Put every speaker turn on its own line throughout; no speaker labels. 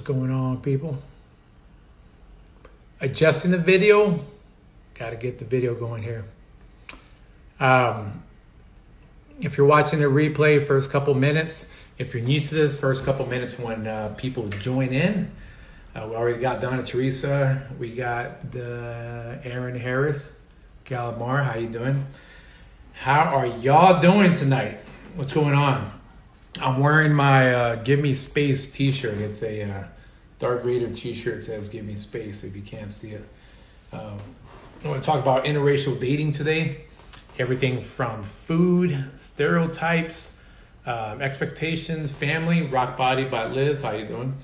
What's going on, people? Adjusting the video. Got to get the video going here. If you're watching the replay, first couple minutes. If you're new to this, first couple minutes when people join in. We already got Donna Teresa. We got Aaron Harris. Galamar, how you doing? How are y'all doing tonight? What's going on? I'm wearing my Give Me Space t-shirt. It's a Darth Vader t-shirt. It says Give Me Space if you can't see it. I want to talk about interracial dating today. Everything from food, stereotypes, expectations, family, Rock Body by Liz. How you doing?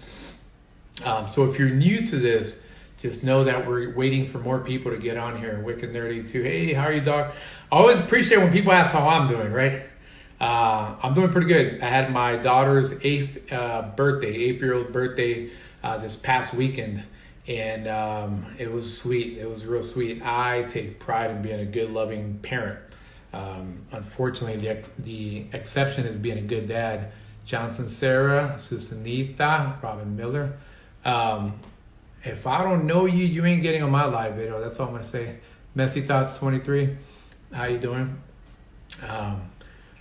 So if you're new to this, just know that we're waiting for more people to get on here. Wicked Nerdy too. Hey, how are you, dog? I always appreciate when people ask how I'm doing, right? I'm doing pretty good. I had my daughter's eighth year-old birthday this past weekend, and it was sweet. It was real sweet. I take pride in being a good, loving parent. Unfortunately, the exception is being a good dad. Johnson Sarah, Susanita, Robin Miller. If I don't know you, you ain't getting on my live video. That's all I'm gonna say. Messy Thoughts 23. How you doing?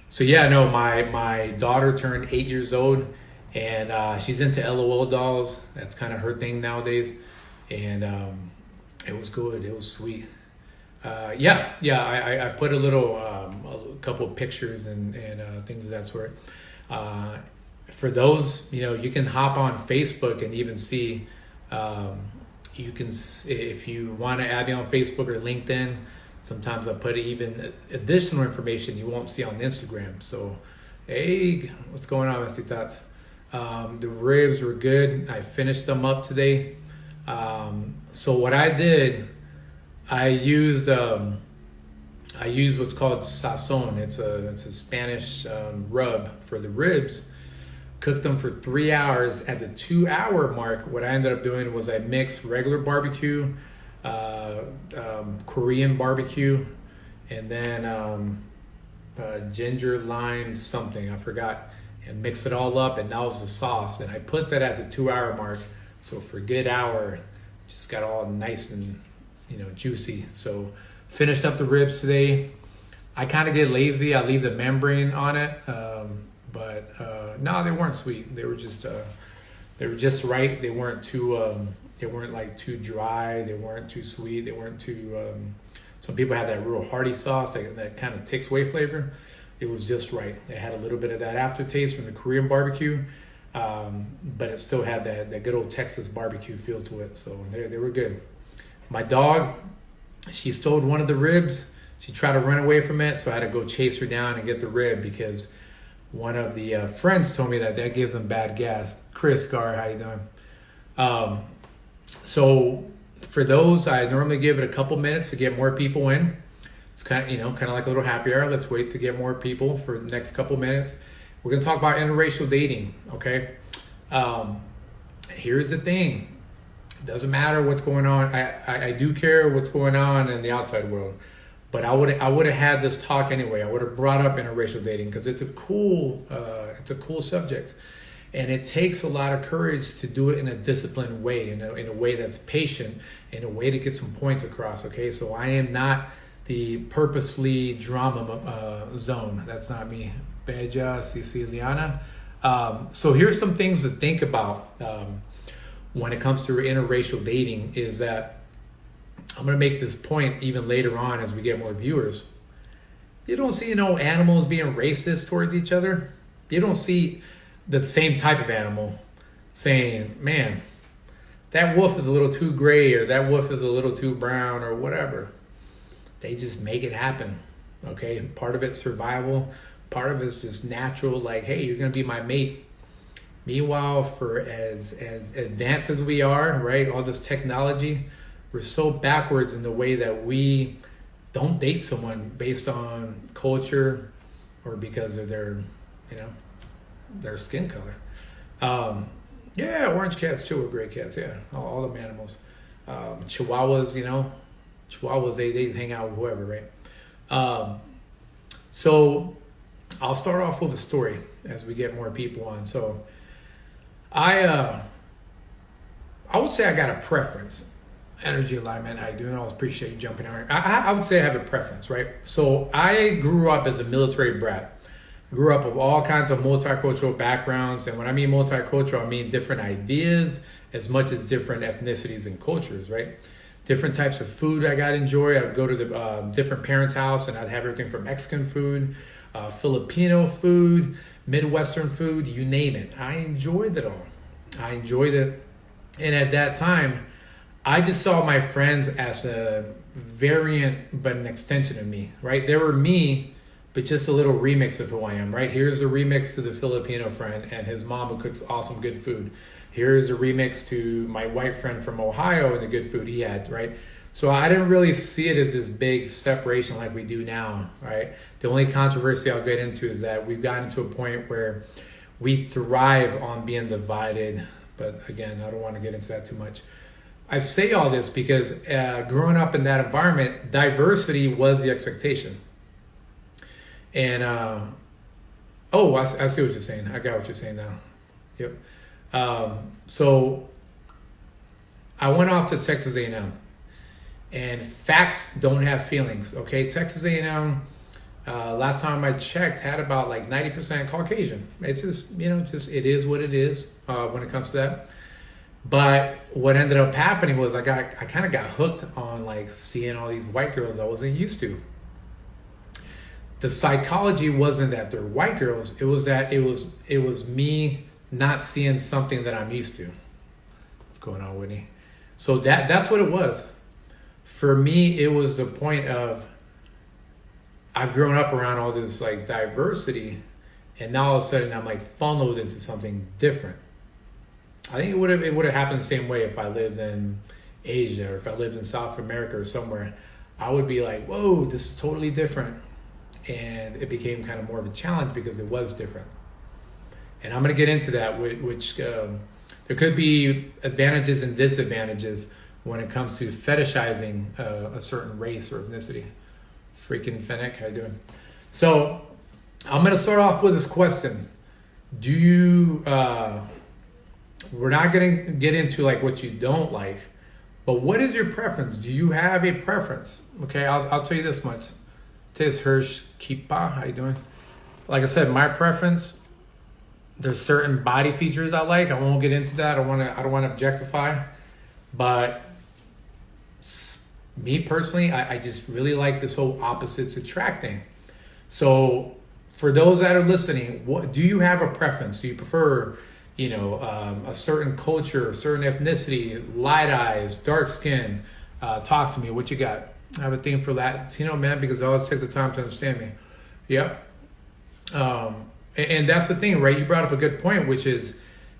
So yeah, no, my daughter turned 8 years old, and she's into LOL dolls. That's kind of her thing nowadays, and it was good. It was sweet. I put a couple of pictures and things of that sort. For those, you can hop on Facebook and even see. You can, if you want to add me on Facebook or LinkedIn. Sometimes I put even additional information you won't see on Instagram. So, hey, what's going on, Messy Thoughts? The ribs were good. I finished them up today. So what I did, I used what's called sazon. It's a Spanish rub for the ribs. Cooked them for 3 hours. At the 2 hour mark, what I ended up doing was I mixed regular barbecue, Korean barbecue, and then ginger, lime, something, I forgot, and mix it all up, and that was the sauce. And I put that at the 2 hour mark, so for a good hour, just got all nice and juicy. So finished up the ribs today. I kind of get lazy. I leave the membrane on it, but no, they weren't sweet. They were just right. They weren't too. They weren't like too dry. They weren't too sweet. They weren't too. Some people have that real hearty sauce that kind of takes away flavor. It was just right. It had a little bit of that aftertaste from the Korean barbecue, but it still had that good old Texas barbecue feel to it. So they were good. My dog, she stole one of the ribs. She tried to run away from it, so I had to go chase her down and get the rib because one of the friends told me that gives them bad gas. Chris Gar, how you doing? So for those, I normally give it a couple minutes to get more people in. It's kind of like a little happy hour. Let's wait to get more people for the next couple minutes. We're going to talk about interracial dating, okay? Here's the thing. It doesn't matter what's going on. I do care what's going on in the outside world. But I would have had this talk anyway. I would have brought up interracial dating because it's a cool subject. And it takes a lot of courage to do it in a disciplined way, in a way that's patient, in a way to get some points across, okay? So I am not the purposely drama zone. That's not me. Bella Siciliana. So here's some things to think about when it comes to interracial dating is that I'm going to make this point even later on as we get more viewers. You don't see, animals being racist towards each other. You don't see the same type of animal saying, man, that wolf is a little too gray or that wolf is a little too brown or whatever. They just make it happen, okay? Part of it's survival. Part of it's just natural, like, hey, you're going to be my mate. Meanwhile, for as advanced as we are, right, all this technology, we're so backwards in the way that we don't date someone based on culture or because of their skin color. Orange cats too are great cats. Yeah, all the animals. Chihuahuas, they hang out with whoever, right? So I'll start off with a story as we get more people on. So I I would say I got a preference. Energy alignment, how you doing? I always appreciate you jumping out. I would say I have a preference, right? So I grew up as a military brat. Grew up with all kinds of multicultural backgrounds. And when I mean multicultural, I mean different ideas as much as different ethnicities and cultures, right? Different types of food I got to enjoy. I would go to the different parents' house and I'd have everything from Mexican food, Filipino food, Midwestern food, you name it. I enjoyed it all. I enjoyed it. And at that time, I just saw my friends as a variant, but an extension of me, right? They were me, but just a little remix of who I am, right? Here's a remix to the Filipino friend and his mom who cooks awesome, good food. Here's a remix to my white friend from Ohio and the good food he had, right? So I didn't really see it as this big separation like we do now, right? The only controversy I'll get into is that we've gotten to a point where we thrive on being divided. But again, I don't want to get into that too much. I say all this because growing up in that environment, diversity was the expectation. And, I see what you're saying. I got what you're saying now. Yep. So I went off to Texas A&M. And facts don't have feelings, okay? Texas A&M, last time I checked, had about like 90% Caucasian. It's just, it is what it is when it comes to that. But what ended up happening was I kind of got hooked on like seeing all these white girls I wasn't used to. The psychology wasn't that they're white girls. It was that it was me not seeing something that I'm used to. What's going on, Whitney? So that's what it was. For me, it was the point of I've grown up around all this like diversity, and now all of a sudden I'm like funneled into something different. I think it would have happened the same way if I lived in Asia or if I lived in South America or somewhere. I would be like, whoa, this is totally different. And it became kind of more of a challenge because it was different. And I'm going to get into that, which there could be advantages and disadvantages when it comes to fetishizing a certain race or ethnicity. Freaking Fennec, how you doing? So I'm going to start off with this question. Do you... we're not going to get into like what you don't like, but what is your preference? Do you have a preference? Okay, I'll tell you this much. Tis Hirsch Kipa, how you doing? Like I said, my preference, there's certain body features I like. I won't get into that. I don't want to objectify, but me personally, I just really like this whole opposites attracting. So for those that are listening, what do you have a preference? Do you prefer a certain culture, a certain ethnicity, light eyes, dark skin? Talk to me. What you got? I have a thing for Latino, man, because I always take the time to understand me. Yep. And that's the thing, right? You brought up a good point, which is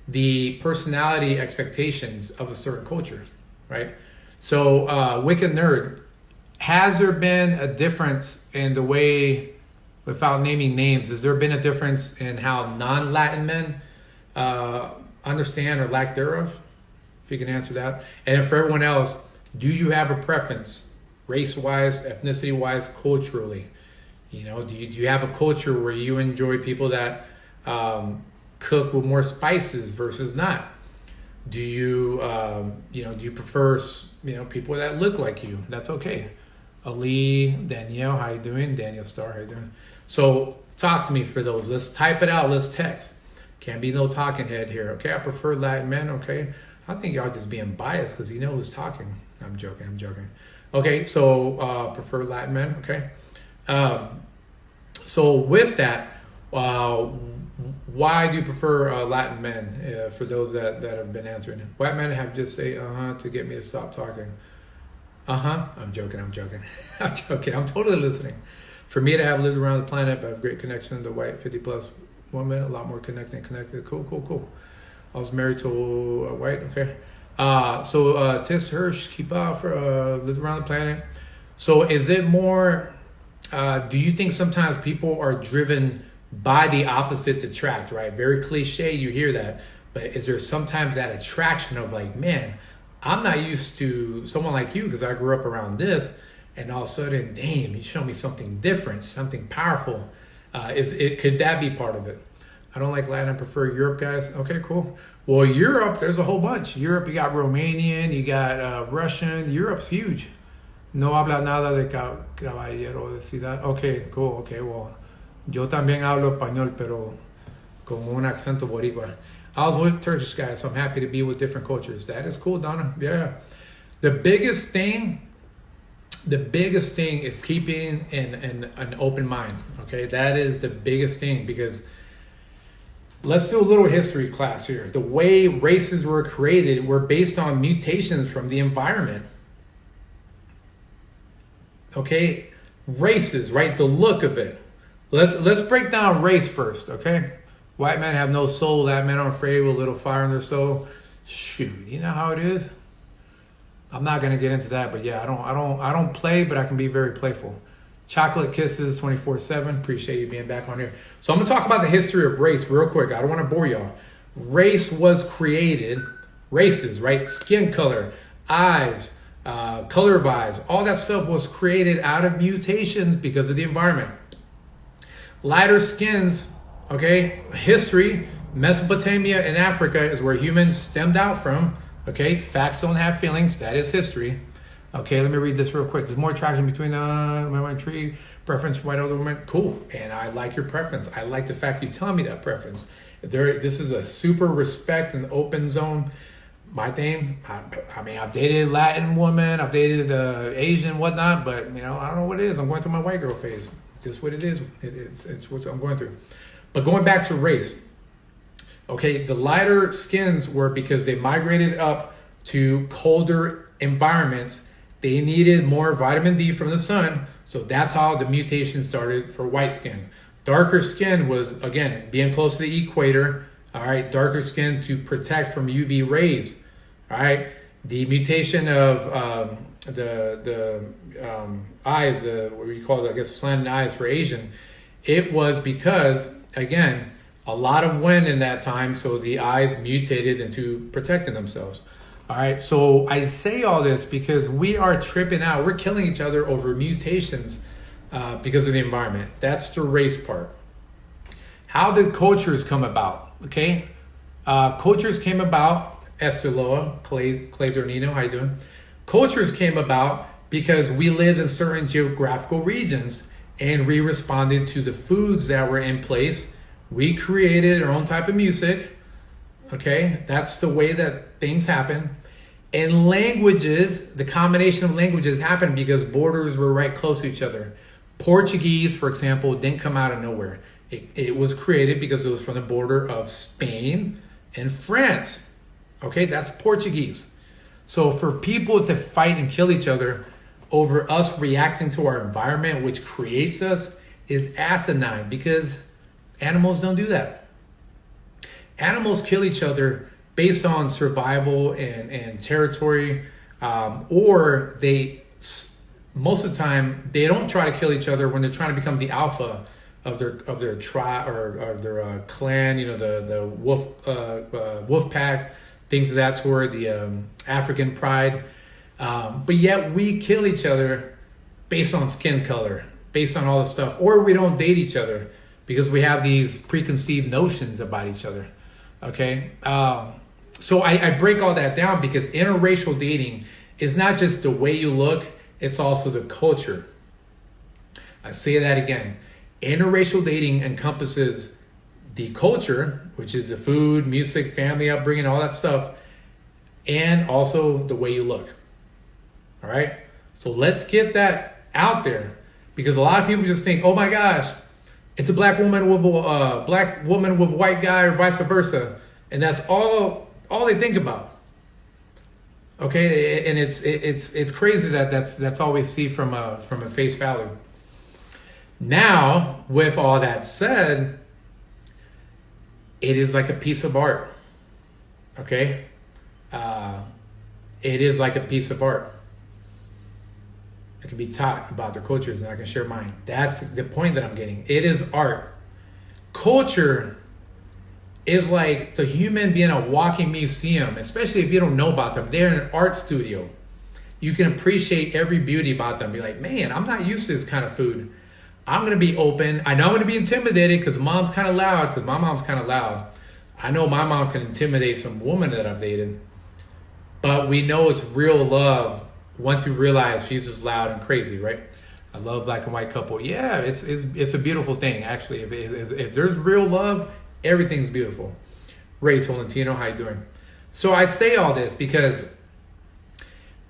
the personality expectations of a certain culture, right? So, Wicked Nerd, has there been a difference in the way, without naming names, has there been a difference in how non-Latin men understand or lack thereof? If you can answer that. And for everyone else, do you have a preference, race-wise, ethnicity-wise, culturally? Do you have a culture where you enjoy people that cook with more spices versus not? Do you do you prefer people that look like you? That's okay. Ali, Danielle, how you doing? Danielle Starr, how you doing? So talk to me for those. Let's type it out. Let's text. Can't be no talking head here. Okay, I prefer Latin men. Okay, I think y'all just being biased because you know who's talking. I'm joking. Okay, so prefer Latin men. Okay. So with that, why do you prefer Latin men? For those that have been answering, white men have just say to get me to stop talking. I'm joking. I'm joking. I'm totally listening. For me to have lived around the planet, I have great connection to white 50+ women, a lot more connected. Cool. I was married to a white. Okay. So Tis Hirsch, keep out for live around the planet. So is it more? Do you think sometimes people are driven by the opposites attract? Right. Very cliche. You hear that, but is there sometimes that attraction of like, man, I'm not used to someone like you because I grew up around this, and all of a sudden, damn, you show me something different, something powerful. Could that be part of it? I don't like Latin. I prefer Europe guys. Okay, cool. Well, Europe, there's a whole bunch. Europe, you got Romanian, you got Russian. Europe's huge. No habla nada de caballero de ciudad. Okay, cool. Okay, well, yo también hablo español, pero con un acento boricua. I was with Turkish guys, so I'm happy to be with different cultures. That is cool, Donna. Yeah. The biggest thing is keeping an open mind. Okay, that is the biggest thing, because let's do a little history class here. The way races were created were based on mutations from the environment. Okay, races, right? The look of it. Let's break down race first, okay? White men have no soul. That men are afraid with a little fire in their soul. Shoot, you know how it is. I'm not gonna get into that, but yeah, I don't play, but I can be very playful. Chocolate kisses 24/7. Appreciate you being back on here. So I'm gonna talk about the history of race real quick. I don't want to bore y'all. Race was created. Races, right? Skin color, eyes. Color of eyes, all that stuff was created out of mutations because of the environment. Lighter skins, okay, history, Mesopotamia and Africa is where humans stemmed out from. Okay, facts don't have feelings, that is history. Okay, let me read this real quick. There's more attraction between my tree, preference for white older women. Cool, and I like your preference. I like the fact you tell me that preference. This is a super respect and open zone. My thing, I mean, I've dated Latin women, I've dated Asian, whatnot, but I don't know what it is. I'm going through my white girl phase. Just what it is. It's what I'm going through. But going back to race, okay, the lighter skins were because they migrated up to colder environments. They needed more vitamin D from the sun, so that's how the mutation started for white skin. Darker skin was, again, being close to the equator. All right, darker skin to protect from UV rays. All right, the mutation of the eyes, what we call it, I guess, slanted eyes for Asian, it was because, again, a lot of wind in that time, so the eyes mutated into protecting themselves. All right, so I say all this because we are tripping out. We're killing each other over mutations because of the environment. That's the race part. How did cultures come about? Okay, cultures came about. Esther Loa, Clay Dornino, how you doing? Cultures came about because we lived in certain geographical regions and we responded to the foods that were in place. We created our own type of music. Okay, that's the way that things happen. And languages, the combination of languages happened because borders were right close to each other. Portuguese, for example, didn't come out of nowhere. It was created because it was from the border of Spain and France. Okay, that's Portuguese. So for people to fight and kill each other over us reacting to our environment, which creates us, is asinine because animals don't do that. Animals kill each other based on survival and territory, or most of the time they don't try to kill each other when they're trying to become the alpha of their tribe or of their clan. The wolf pack, things of that sort. The African pride, but yet we kill each other based on skin color, based on all this stuff, or we don't date each other because we have these preconceived notions about each other. Okay. So I break all that down because interracial dating is not just the way you look, it's also the culture. I say that again. Interracial dating encompasses the culture, which is the food, music, family upbringing, all that stuff, and also the way you look. All right? So let's get that out there because a lot of people just think, oh my gosh, it's a black woman with a white guy or vice versa. And that's all they think about. Okay, and it's crazy that's all we see from a face value. Now, with all that said, it is like a piece of art. Okay, it is like a piece of art. I can be taught about their cultures, and I can share mine. That's the point that I'm getting. It is art. Culture is like the human being a walking museum, especially if you don't know about them. They're in an art studio. You can appreciate every beauty about them. Be like, man, I'm not used to this kind of food. I'm going to be open. I know I'm going to be intimidated because mom's kind of loud, because my mom's kind of loud. I know my mom can intimidate some woman that I've dated, but we know it's real love once you realize she's just loud and crazy, right? I love black and white couple. Yeah, it's a beautiful thing, actually. If there's real love, everything's beautiful. Ray Tolentino, how you doing? So I say all this because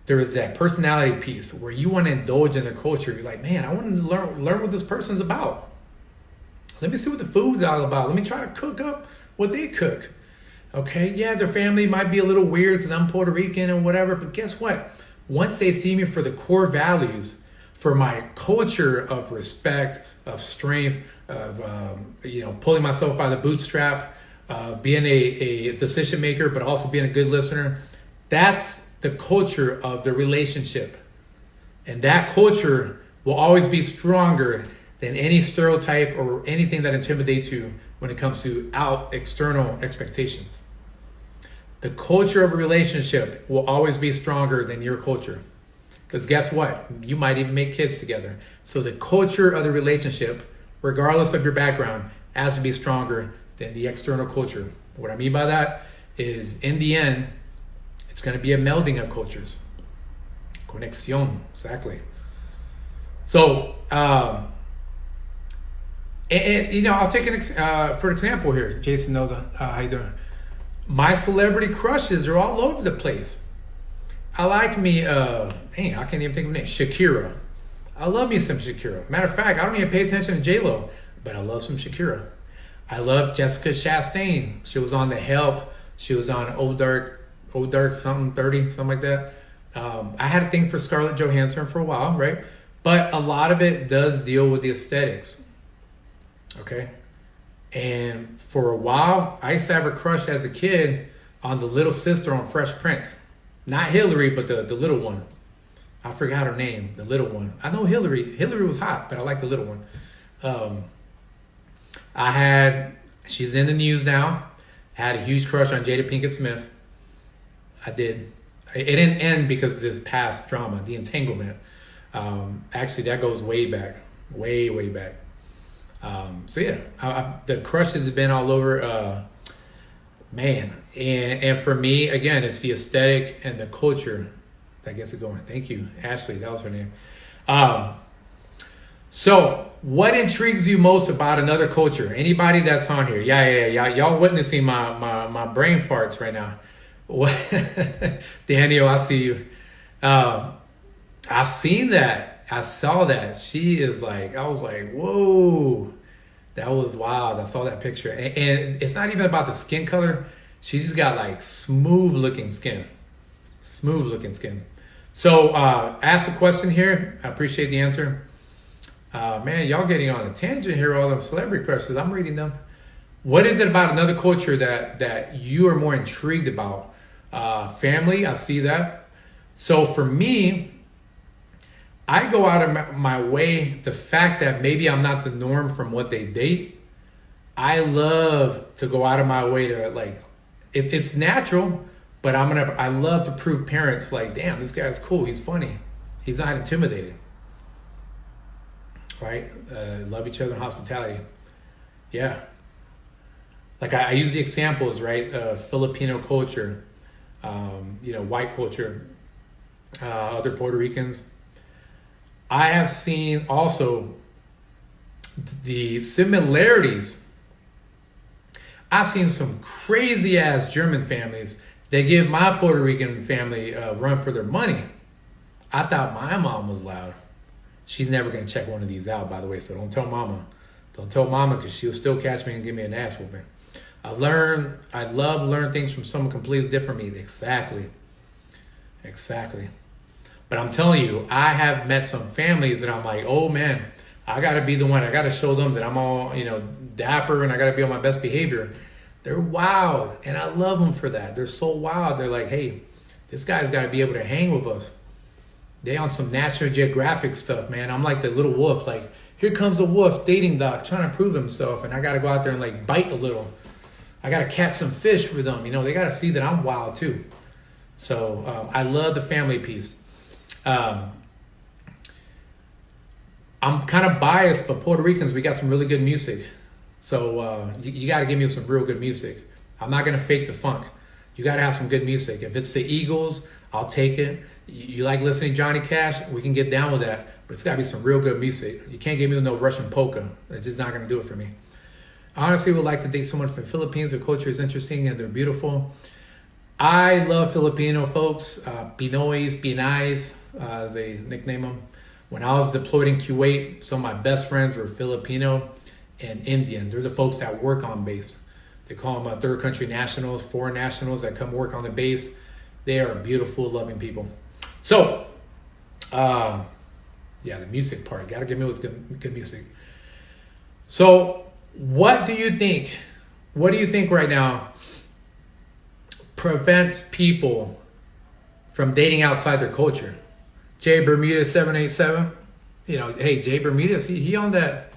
there's that personality piece where you want to indulge in their culture. You're like, man, I want to learn what this person's about. Let me see what the food's all about. Let me try to cook up what they cook. Okay, yeah, their family might be a little weird because I'm Puerto Rican and whatever, but guess what? Once they see me for the core values, for my culture of respect, of strength, of pulling myself by the bootstrap, being a decision maker, but also being a good listener, that's the culture of the relationship. And that culture will always be stronger than any stereotype or anything that intimidates you when it comes to external expectations. The culture of a relationship will always be stronger than your culture. Because guess what? You might even make kids together. So the culture of the relationship, regardless of your background, has to be stronger than the external culture. What I mean by that is, in the end, it's going to be a melding of cultures. Conexión, exactly. So, I'll take for example here. Jason Noda, how you doing? My celebrity crushes are all over the place. I like me, I can't even think of her name, Shakira. I love me some Shakira. Matter of fact, I don't even pay attention to J-Lo, but I love some Shakira. I love Jessica Chastain. She was on The Help. She was on Old Dark something 30, something like that. I had a thing for Scarlett Johansson for a while, right? But a lot of it does deal with the aesthetics. Okay? And for a while, I used to have a crush as a kid on the little sister on Fresh Prince. Not Hillary, but the little one. I forgot her name, the little one. I know Hillary. Hillary was hot, but I like the little one. She's in the news now. Had a huge crush on Jada Pinkett Smith. I did. It didn't end because of this past drama, the entanglement. Actually, that goes way back. Way, way back. The crushes have been all over. And for me, again, it's the aesthetic and the culture that gets it going. Thank you, Ashley. That was her name. So what intrigues you most about another culture? Anybody that's on here? Yeah. Y'all witnessing my brain farts right now. Daniel, I see you. I've seen that. I saw that. She is like, I was like, whoa, that was wild. I saw that picture. And it's not even about the skin color. She's just got like smooth looking skin. So ask a question here. I appreciate the answer. Man, y'all getting on a tangent here, all them celebrity crushes. I'm reading them. What is it about another culture that you are more intrigued about? Family, I see that. So for me, I go out of my way, the fact that maybe I'm not the norm from what they date. I love to go out of my way to, like, it's natural, but I love to prove parents, like, damn, this guy's cool. He's funny. He's not intimidating. Right? Love each other in hospitality. Yeah. Like I use the examples, right? Filipino culture, white culture, other Puerto Ricans. I have seen also the similarities. I've seen some crazy ass German families that give my Puerto Rican family a run for their money. I thought my mom was loud. She's never going to check one of these out, by the way, so don't tell mama. Don't tell mama, because she'll still catch me and give me an ass whooping. I love to learn things from someone completely different from me. Exactly. But I'm telling you, I have met some families that I'm like, oh man, I got to be the one. I got to show them that I'm all, dapper, and I got to be on my best behavior. They're wild, and I love them for that. They're so wild. They're like, hey, this guy's got to be able to hang with us. They on some National Geographic stuff, man. I'm like the little wolf. Like, here comes a wolf, TheDatingDoc, trying to prove himself, and I got to go out there and like bite a little. I got to catch some fish for them. They got to see that I'm wild too. So I love the family piece. I I'm kind of biased, but Puerto Ricans, we got some really good music. So you got to give me some real good music. I'm not going to fake the funk. You got to have some good music. If it's the Eagles, I'll take it. You like listening to Johnny Cash? We can get down with that. But it's got to be some real good music. You can't give me no Russian polka. It's just not going to do it for me. I honestly would like to date someone from the Philippines. Their culture is interesting and they're beautiful. I love Filipino folks. Pinoys, Pinays, as they nickname them. When I was deployed in Kuwait, some of my best friends were Filipino and Indian. They're the folks that work on base. They call them third country nationals, foreign nationals that come work on the base. They are beautiful, loving people. So, the music part. Got to give me with good music. So, what do you think? What do you think right now prevents people from dating outside their culture? Jay Bermuda 787. Hey, Jay Bermuda's he on that.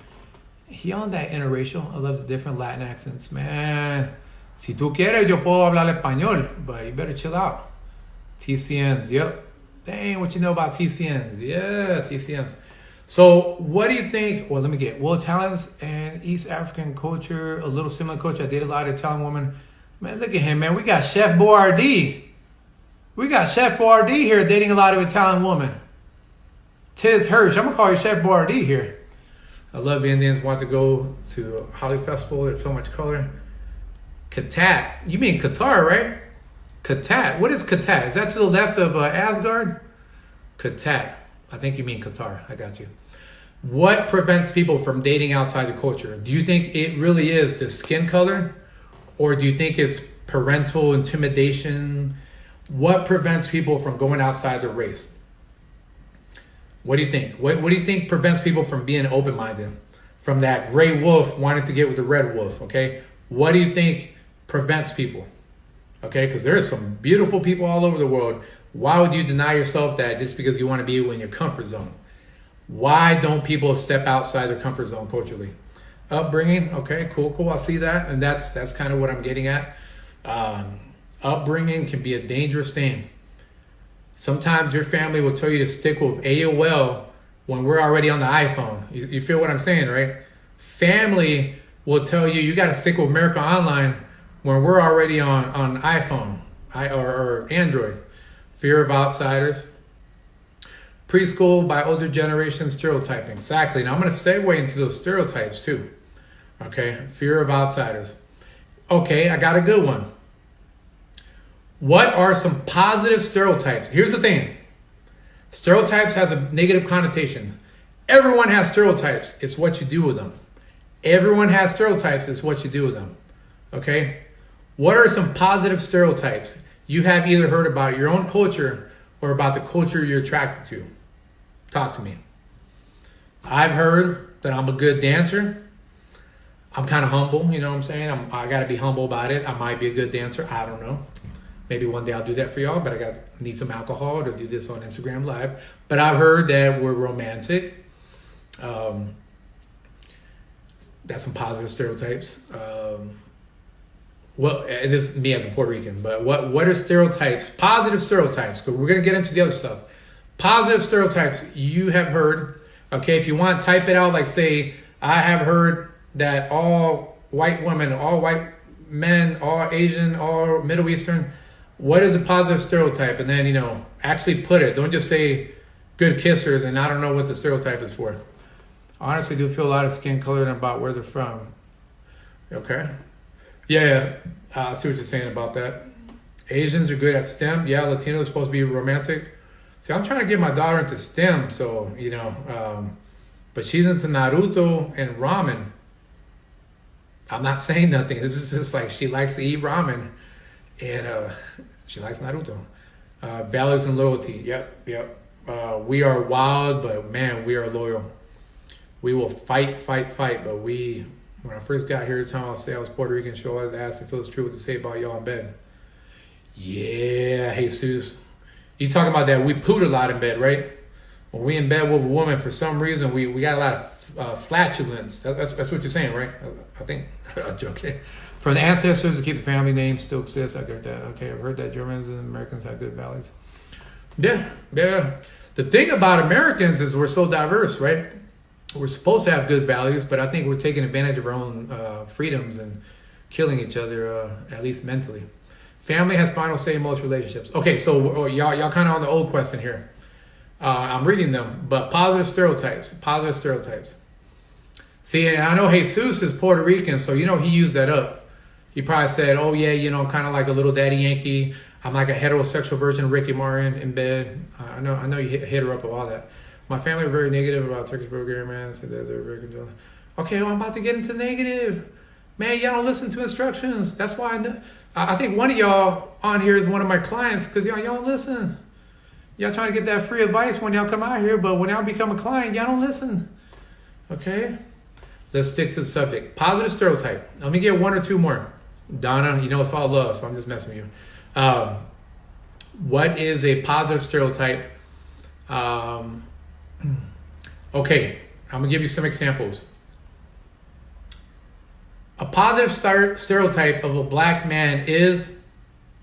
He on that interracial. I love the different Latin accents, man. Si tú quieres, yo puedo hablar español, but you better chill out. TCNs, yep. Dang, what you know about TCNs? Yeah, TCNs. So, what do you think? Well, let me get. Well, Italians and East African culture, a little similar culture. I dated a lot of Italian women. Man, look at him, man. We got Chef Boyardee. We got Chef Boyardee here dating a lot of Italian women. Tiz Hirsch. I'm going to call you Chef Boyardee here. I love Indians. Want to go to Holly Festival. There's so much color. Katat. You mean Qatar, right? Katat. What is Katat? Is that to the left of Asgard? Katat. I think you mean Qatar. I got you. What prevents people from dating outside the culture? Do you think it really is the skin color? Or do you think it's parental intimidation? What prevents people from going outside their race? What do you think? What do you think prevents people from being open-minded? From that gray wolf wanting to get with the red wolf, okay? What do you think prevents people? Okay, because there are some beautiful people all over the world. Why would you deny yourself that just because you want to be in your comfort zone? Why don't people step outside their comfort zone culturally? Upbringing, okay, cool. I see that, and that's kind of what I'm getting at. Upbringing can be a dangerous thing. Sometimes your family will tell you to stick with AOL when we're already on the iPhone. You feel what I'm saying, right? Family will tell you got to stick with America Online when we're already on iPhone or Android. Fear of outsiders. Preschool by older generation stereotyping. Exactly. Now I'm going to segue into those stereotypes too. Okay. Fear of outsiders. Okay, I got a good one. What are some positive stereotypes? Here's the thing. Stereotypes has a negative connotation. Everyone has stereotypes. It's what you do with them. Everyone has stereotypes. It's what you do with them. Okay? What are some positive stereotypes you have either heard about your own culture or about the culture you're attracted to? Talk to me. I've heard that I'm a good dancer. I'm kind of humble, you know what I'm saying? I got to be humble about it. I might be a good dancer. I don't know. Maybe one day I'll do that for y'all, but I need some alcohol to do this on Instagram Live. But I've heard that we're romantic. That's some positive stereotypes. Well, it is me as a Puerto Rican, but what are stereotypes? Positive stereotypes, because we're going to get into the other stuff. Positive stereotypes you have heard. Okay, if you want, type it out. Like say, I have heard that all white women, all white men, all Asian, all Middle Eastern. What is a positive stereotype? And then, actually put it. Don't just say good kissers and I don't know what the stereotype is for. I honestly do feel a lot of skin color and about where they're from. Okay. Yeah. I see what you're saying about that. Asians are good at STEM. Yeah, Latino is supposed to be romantic. See, I'm trying to get my daughter into STEM, so, but she's into Naruto and ramen. I'm not saying nothing. This is just like she likes to eat ramen. And she likes Naruto. Values and loyalty. Yep. We are wild, but man, we are loyal. We will fight. But when I first got here, the time I'll say I was Puerto Rican, show I was asked if it was true what to say about y'all in bed. Yeah, Jesus. You talking about that? We pooed a lot in bed, right? When we in bed with a woman, for some reason, we got a lot of flatulence. That's what you're saying, right? I think. I'm joking. From the ancestors to keep the family name still exists. I get that. Okay, I've heard that Germans and Americans have good values. Yeah. The thing about Americans is we're so diverse, right? we're supposed to have good values, but I think we're taking advantage of our own freedoms and killing each other, at least mentally. Family has final say in most relationships. Okay, so y'all kind of on the old question here. I'm reading them, but positive stereotypes. Positive stereotypes. See, I know Jesus is Puerto Rican, so he used that up. He probably said, "Oh yeah, I'm kind of like a little daddy Yankee. I'm like a heterosexual version of Ricky Martin in bed." I know you hit her up with all that. My family are very negative about Turkish program, man. So they're very controlling. Okay, well, I'm about to get into negative. Man, y'all don't listen to instructions. That's why I think one of y'all on here is one of my clients because y'all don't listen. Y'all trying to get that free advice when y'all come out here, but when y'all become a client, y'all don't listen. Okay? Let's stick to the subject. Positive stereotype. Let me get one or two more. Donna, it's all love, so I'm just messing with you. What is a positive stereotype? Okay, I'm going to give you some examples. A positive stereotype of a black man is,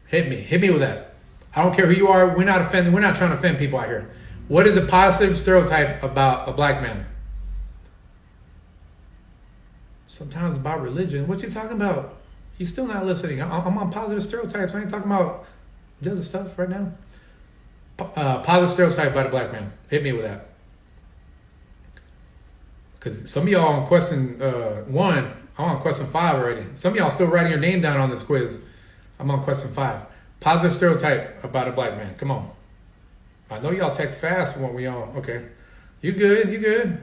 hit me with that. I don't care who you are. We're not trying to offend people out here. What is a positive stereotype about a black man? Sometimes about religion. What you talking about? You're still not listening. I'm on positive stereotypes. I ain't talking about the other stuff right now. Positive stereotype about a black man. Hit me with that. Because some of y'all on question 1, I'm on question 5 already. Some of y'all still writing your name down on this quiz. I'm on question 5. Positive stereotype about a black man. Come on. I know y'all text fast when we all, okay. You good.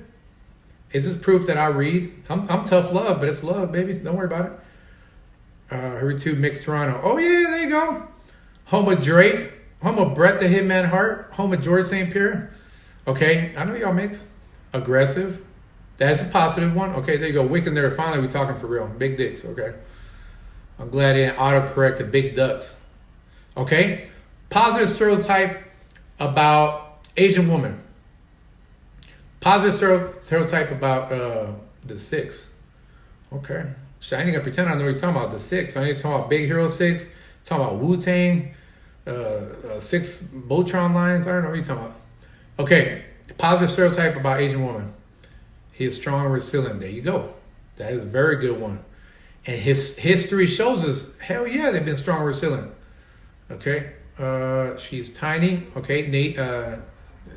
Is this proof that I read? I'm tough love, but it's love, baby. Don't worry about it. Her two mixed Toronto. Oh yeah, there you go. Home of Drake. Home of Brett the Hitman Hart. Home of George St. Pierre. Okay, I know y'all mix. Aggressive. That's a positive one. Okay, there you go. Wick in there. Finally, we're talking for real. Big dicks. Okay. I'm glad it autocorrect to big ducks. Okay. Positive stereotype about Asian woman. Positive stereotype about the 6. Okay. So I ain't gonna pretend I know what you're talking about. The 6. I ain't talking about Big Hero 6. Talking about Wu-Tang. 6 Voltron lines. I don't know what you're talking about. Okay. Positive stereotype about Asian woman. He is strong and resilient. There you go. That is a very good one. And his history shows us, hell yeah, they've been strong and resilient. Okay. She's tiny. Okay.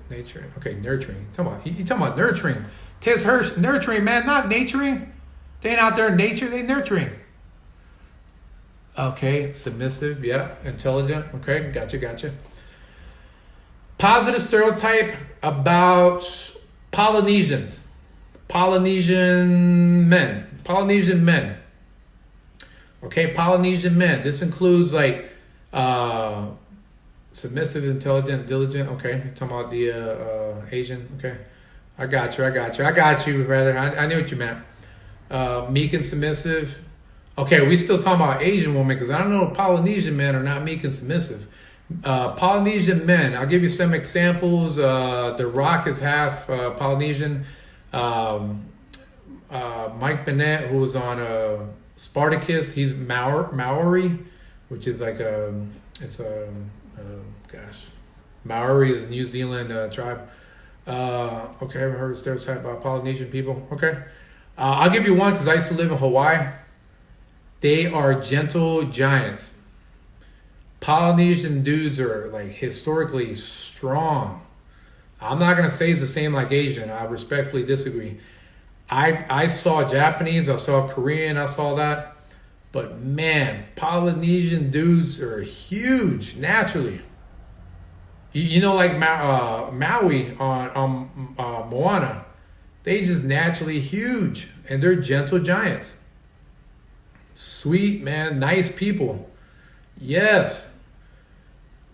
Nature. Okay, nurturing. You talking about nurturing. Tis her nurturing, man, not naturing. They ain't out there in nature, they nurturing. Okay, submissive, yeah, intelligent. Okay, gotcha. Positive stereotype about Polynesians. Polynesian men. Okay, Polynesian men. This includes like submissive, intelligent, diligent. Okay, you're talking about the Asian. Okay, I got you, brother. I knew what you meant. Meek and submissive. Okay, we still talking about Asian women because I don't know if Polynesian men are not meek and submissive. Polynesian men. I'll give you some examples. The Rock is half Polynesian. Mike Bennett, who was on Spartacus, he's Maori, which is like Maori is a New Zealand tribe. Okay, I haven't heard a stereotype about Polynesian people. Okay, I'll give you one because I used to live in Hawaii. They are gentle giants. Polynesian dudes are like historically strong. I'm not gonna say it's the same like Asian. I respectfully disagree. I saw Japanese, I saw Korean, I saw that. But man, Polynesian dudes are huge naturally. You know, like Maui on Moana, they just naturally huge, and they're gentle giants. Sweet, man, nice people. Yes.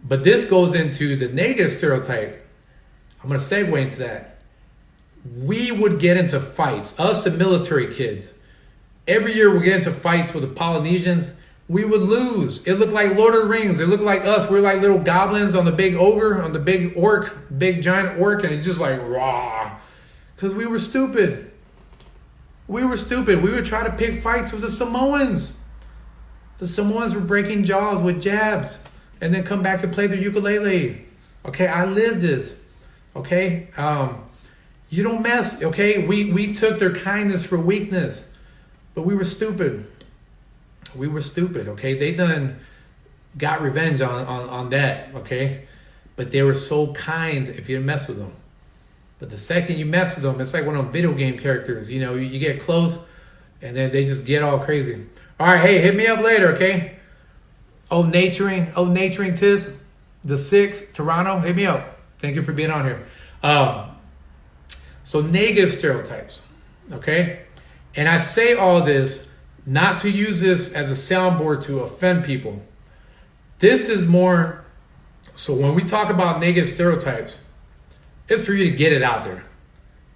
But this goes into the negative stereotype. I'm going to segue into that. We would get into fights, us the military kids. Every year we get into fights with the Polynesians. We would lose. It looked like Lord of the Rings. It looked like us. We're like little goblins on the big ogre, on the big orc, big giant orc, and it's just like raw. Because we were stupid. We would try to pick fights with the Samoans. The Samoans were breaking jaws with jabs and then come back to play their ukulele. Okay, I lived this. Okay, You don't mess, okay? We took their kindness for weakness, but we were stupid. We were stupid, okay? They done got revenge on that, okay? But they were so kind if you didn't mess with them. But the second you mess with them, it's like one of them video game characters. You know, you get close, and then they just get all crazy. All right, hey, hit me up later, okay? Naturing Tiz, the 6th, Toronto, hit me up. Thank you for being on here. So negative stereotypes, okay? And I say all this not to use this as a soundboard to offend people. This is more, so when we talk about negative stereotypes, it's for you to get it out there.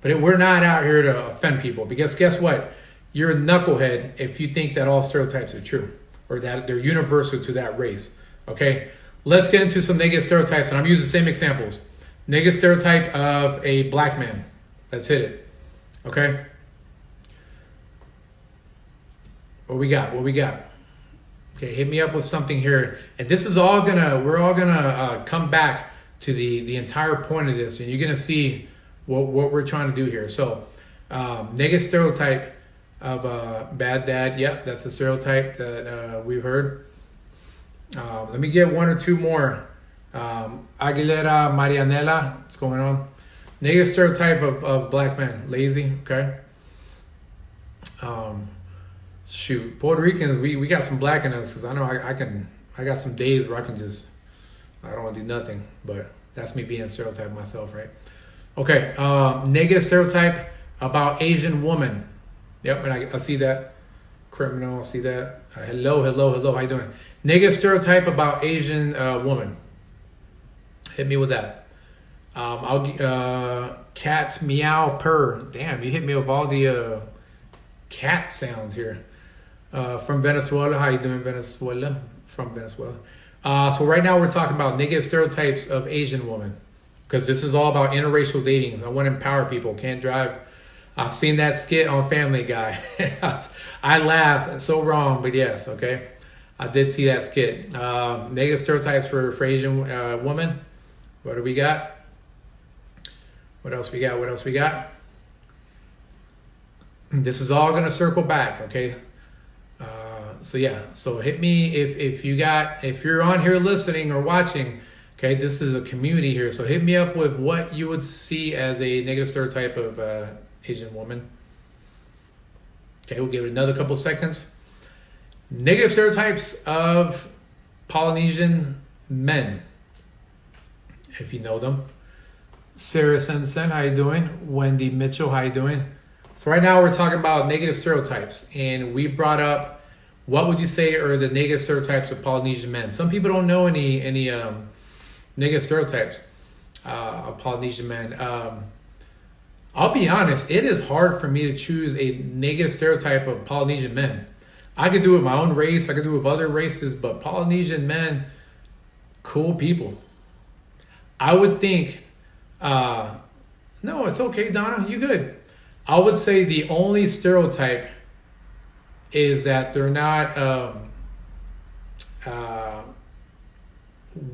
But we're not out here to offend people, because guess what? You're a knucklehead if you think that all stereotypes are true or that they're universal to that race, okay? Let's get into some negative stereotypes, and I'm using the same examples. Negative stereotype of a black man. Let's hit it, okay? What we got? Okay, hit me up with something here. And this is all we're all gonna come back to the entire point of this, and you're gonna see what we're trying to do here. So, negative stereotype of bad dad. Yep, that's a stereotype that we've heard. Let me get one or two more. Aguilera Marianela, what's going on? Negative stereotype of black man, lazy, okay? Shoot, Puerto Ricans, we got some black in us, because I know I got some days where I don't want to do nothing, but that's me being a stereotype myself, right? Okay, negative stereotype about Asian woman. Yep, and I see that. Criminal, I see that. Hello, how you doing? Negative stereotype about Asian woman. Hit me with that. Cats meow purr. Damn, you hit me with all the cat sounds here. From Venezuela, how you doing, Venezuela? From Venezuela. So right now we're talking about negative stereotypes of Asian women, because this is all about interracial dating. I want to empower people. Can't drive. I've seen that skit on Family Guy. I laughed. It's so wrong, but yes, okay. I did see that skit. Negative stereotypes for Asian women. What do we got? What else we got? This is all gonna circle back, okay? So hit me if you're on here listening or watching, okay? This is a community here, so hit me up with what you would see as a negative stereotype of Asian woman. Okay, we'll give it another couple seconds. Negative stereotypes of Polynesian men, if you know them. Sarah Sensen, how you doing? Wendy Mitchell, how you doing? So right now we're talking about negative stereotypes, and we brought up, what would you say are the negative stereotypes of Polynesian men? Some people don't know any negative stereotypes of Polynesian men. I'll be honest, it is hard for me to choose a negative stereotype of Polynesian men. I could do it with my own race, I could do it with other races, but Polynesian men, cool people. I would think, no, it's okay, Donna, you good. I would say the only stereotype is that they're not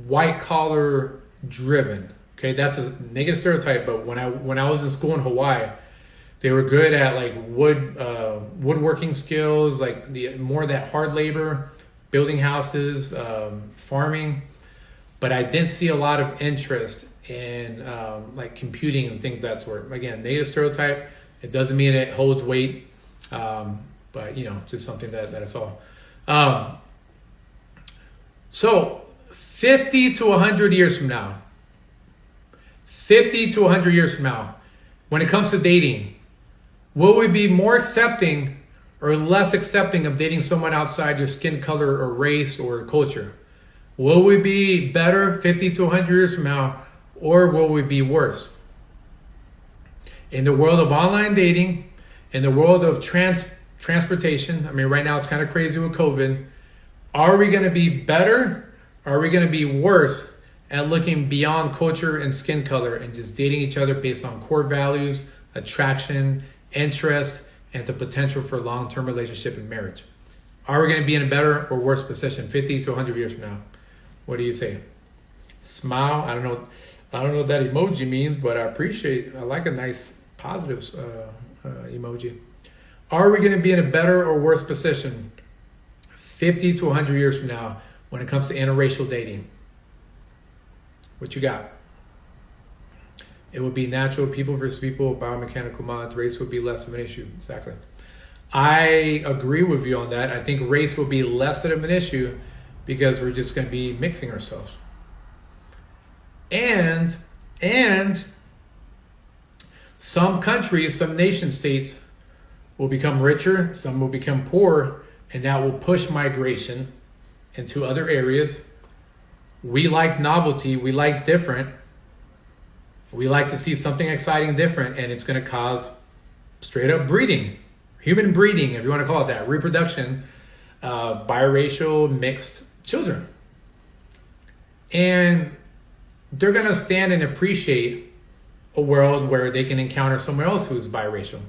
white collar driven. Okay, that's a negative stereotype. But when I was in school in Hawaii, they were good at like woodworking skills, like more of that hard labor, building houses, farming. But I didn't see a lot of interest in like computing and things of that sort. Again, negative stereotype. It doesn't mean it holds weight, but just something that I saw. So 50 to 100 years from now, 50 to 100 years from now, when it comes to dating, will we be more accepting or less accepting of dating someone outside your skin color or race or culture? Will we be better 50 to 100 years from now, or will we be worse? In the world of online dating, in the world of transportation, I mean, right now it's kind of crazy with COVID. Are we going to be better? Or are we going to be worse at looking beyond culture and skin color and just dating each other based on core values, attraction, interest, and the potential for a long-term relationship and marriage? Are we going to be in a better or worse position 50 to 100 years from now? What do you say? Smile. I don't know what that emoji means, but I like a nice positives emoji. Are we going to be in a better or worse position 50 to 100 years from now when it comes to interracial dating? What you got? It would be natural people versus people, biomechanical mods. Race would be less of an issue. Exactly. I agree with you on that. I think race will be less of an issue because we're just going to be mixing ourselves. And some countries, some nation states will become richer, some will become poor, and that will push migration into other areas. We like novelty, we like different. We like to see something exciting and different, and it's going to cause straight up breeding, human breeding, if you want to call it that, reproduction, biracial mixed children. And they're going to stand and appreciate a world where they can encounter someone else who's biracial.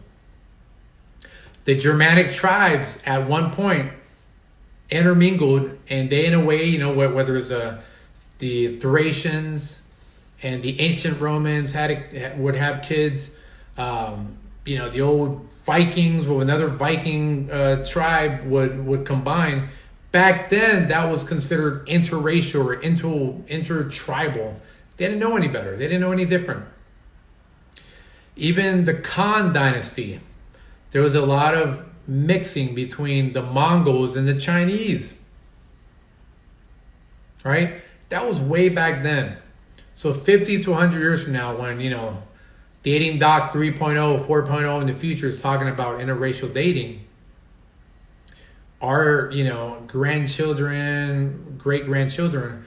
The Germanic tribes at one point intermingled, and they, in a way, you know, whether it's the Thracians and the ancient Romans would have kids. You know, the old Vikings with another Viking tribe would combine. Back then, that was considered interracial or intertribal. They didn't know any better. They didn't know any different. Even the Khan dynasty, there was a lot of mixing between the Mongols and the Chinese. Right? That was way back then. So 50 to 100 years from now, when, you know, DatingDoc 3.0, 4.0 in the future is talking about interracial dating, our, you know, grandchildren, great-grandchildren,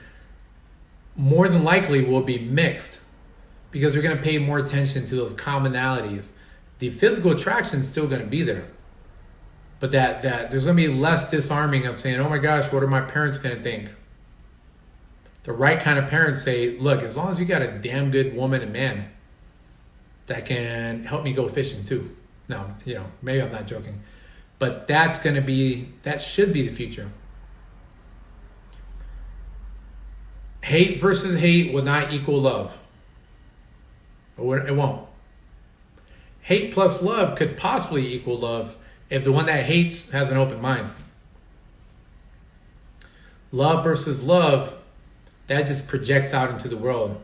more than likely will be mixed because they're going to pay more attention to those commonalities. The physical attraction is still going to be there, but that there's going to be less disarming of saying, oh my gosh, what are my parents going to think? The right kind of parents say, look, as long as you got a damn good woman and man that can help me go fishing too. No, you know, maybe I'm not joking, but that should be the future. Hate versus hate will not equal love. It won't. Hate plus love could possibly equal love if the one that hates has an open mind. Love versus love, that just projects out into the world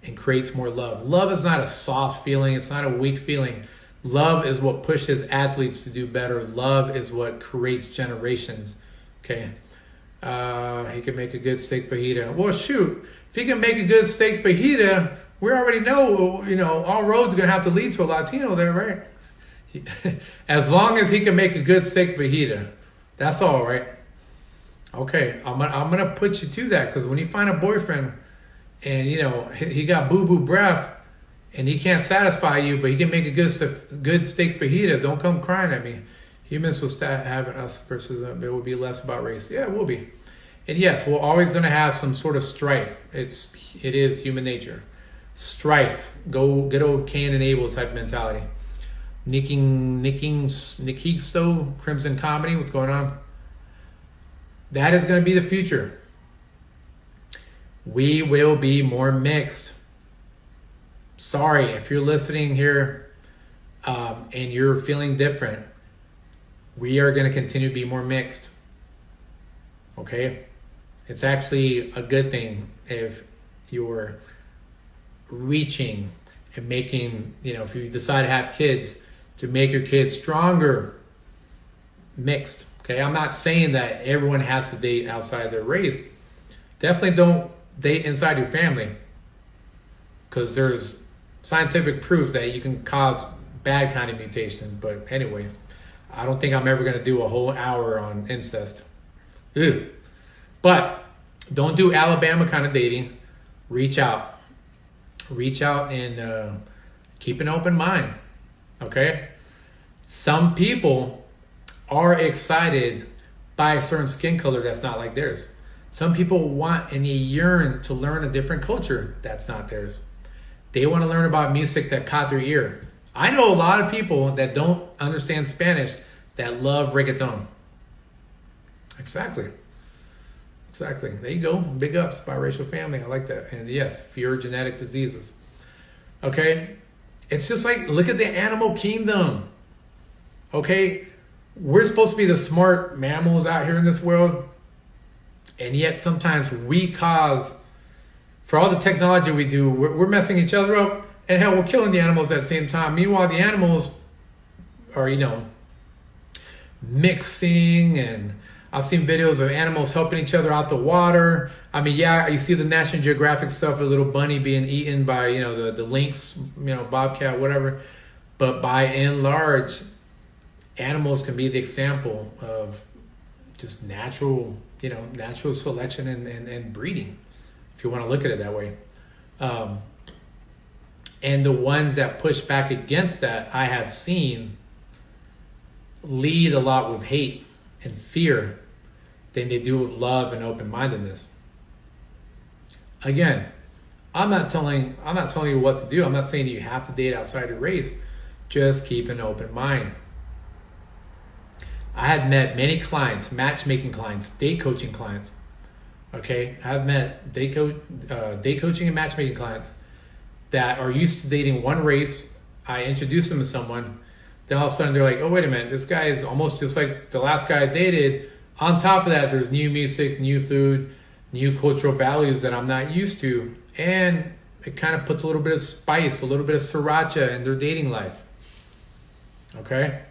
and creates more love. Love is not a soft feeling. It's not a weak feeling. Love is what pushes athletes to do better. Love is what creates generations. Okay. He can make a good steak fajita. Well, shoot. If he can make a good steak fajita, we already know, you know, all roads are going to have to lead to a Latino there, right? As long as he can make a good steak fajita, that's all right. Okay, I'm gonna put you to that, because when you find a boyfriend and, you know, he got boo-boo breath and he can't satisfy you, but he can make a good steak fajita, don't come crying at me. Humans will start having us versus it will be less about race. Yeah, it will be. And yes, we're always going to have some sort of strife. It is human nature. Strife. Go good old Cain and Abel type mentality. Nikisto, Crimson Comedy, what's going on? That is going to be the future. We will be more mixed. Sorry, if you're listening here and you're feeling different, we are going to continue to be more mixed. Okay? It's actually a good thing if you're reaching and making, you know, if you decide to have kids, to make your kids stronger, mixed. Okay? I'm not saying that everyone has to date outside their race. Definitely don't date inside your family, because there's scientific proof that you can cause bad kind of mutations. But anyway, I don't think I'm ever going to do a whole hour on incest. Ew. But don't do Alabama kind of dating. Reach out. Reach out and keep an open mind. Okay? Some people are excited by a certain skin color that's not like theirs. Some people want and they yearn to learn a different culture that's not theirs. They want to learn about music that caught their ear. I know a lot of people that don't understand Spanish that love reggaeton. Exactly. There you go. Big ups, biracial family. I like that. And yes, fear genetic diseases. Okay? It's just like, look at the animal kingdom. Okay? We're supposed to be the smart mammals out here in this world. And yet sometimes we cause, for all the technology we do, we're messing each other up. And hell, we're killing the animals at the same time. Meanwhile, the animals are, mixing, and I've seen videos of animals helping each other out the water. I mean, yeah, you see the National Geographic stuff, a little bunny being eaten by, the lynx, bobcat, whatever. But by and large, animals can be the example of just natural selection and breeding, if you want to look at it that way. And the ones that push back against that, I have seen lead a lot with hate and fear than they do with love and open-mindedness. Again, I'm not telling you what to do. I'm not saying you have to date outside your race. Just keep an open mind. I have met many clients, matchmaking clients, date coaching clients. Okay, I've met date coaching and matchmaking clients that are used to dating one race. I introduce them to someone, then all of a sudden they're like, oh, wait a minute, this guy is almost just like the last guy I dated. On top of that, there's new music, new food, new cultural values that I'm not used to. And it kind of puts a little bit of spice, a little bit of sriracha in their dating life. Okay?